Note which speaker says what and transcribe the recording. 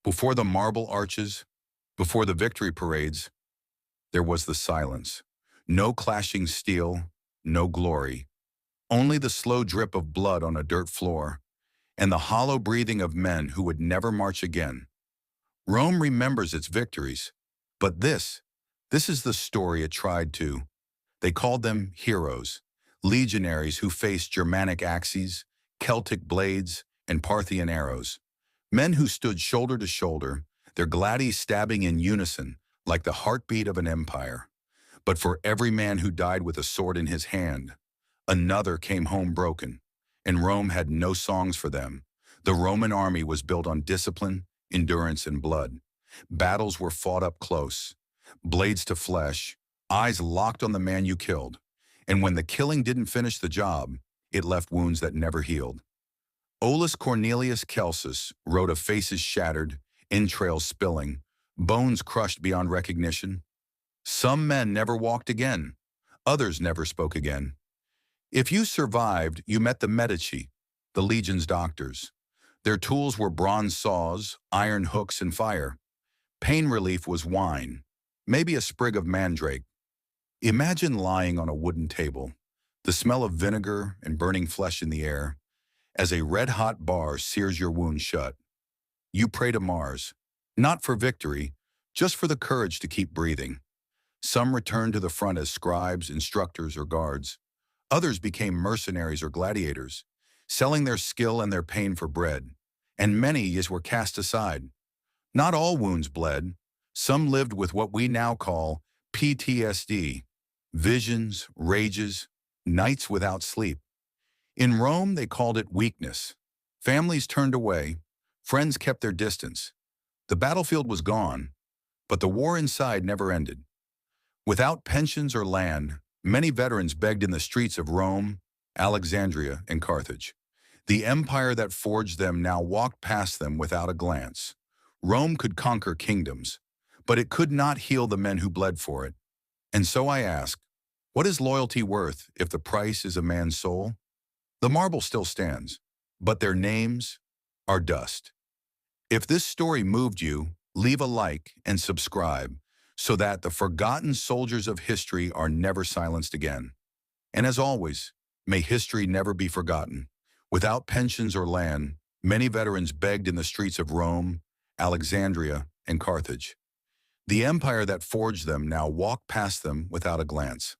Speaker 1: Before the marble arches, before the victory parades, there was the silence. No clashing steel, no glory, only the slow drip of blood on a dirt floor and the hollow breathing of men who would never march again. Rome remembers its victories, but this is the story it tried to. They called them heroes, legionaries who faced Germanic axes, Celtic blades, and Parthian arrows. Men who stood shoulder to shoulder, their gladius stabbing in unison like the heartbeat of an empire. But for every man who died with a sword in his hand, another came home broken, and Rome had no songs for them. The Roman army was built on discipline, endurance, and blood. Battles were fought up close, blades to flesh, eyes locked on the man you killed. And when the killing didn't finish the job, it left wounds that never healed. Aulus Cornelius Celsus wrote of faces shattered, entrails spilling, bones crushed beyond recognition. Some men never walked again. Others never spoke again. If you survived, you met the Medici, the legion's doctors. Their tools were bronze saws, iron hooks, and fire. Pain relief was wine, maybe a sprig of mandrake. Imagine lying on a wooden table, the smell of vinegar and burning flesh in the air, as a red-hot bar sears your wound shut. You pray to Mars, not for victory, just for the courage to keep breathing. Some returned to the front as scribes, instructors, or guards. Others became mercenaries or gladiators, selling their skill and their pain for bread. And many were cast aside. Not all wounds bled. Some lived with what we now call PTSD, visions, rages, nights without sleep. In Rome, they called it weakness. Families turned away, friends kept their distance. The battlefield was gone, but the war inside never ended. Without pensions or land, many veterans begged in the streets of Rome, Alexandria, and Carthage. The empire that forged them now walked past them without a glance. Rome could conquer kingdoms, but it could not heal the men who bled for it. And so I ask, what is loyalty worth if the price is a man's soul? The marble still stands, but their names are dust. If this story moved you, leave a like and subscribe so that the forgotten soldiers of history are never silenced again. And as always, may history never be forgotten. Without pensions or land, many veterans begged in the streets of Rome, Alexandria, and Carthage. The empire that forged them now walked past them without a glance.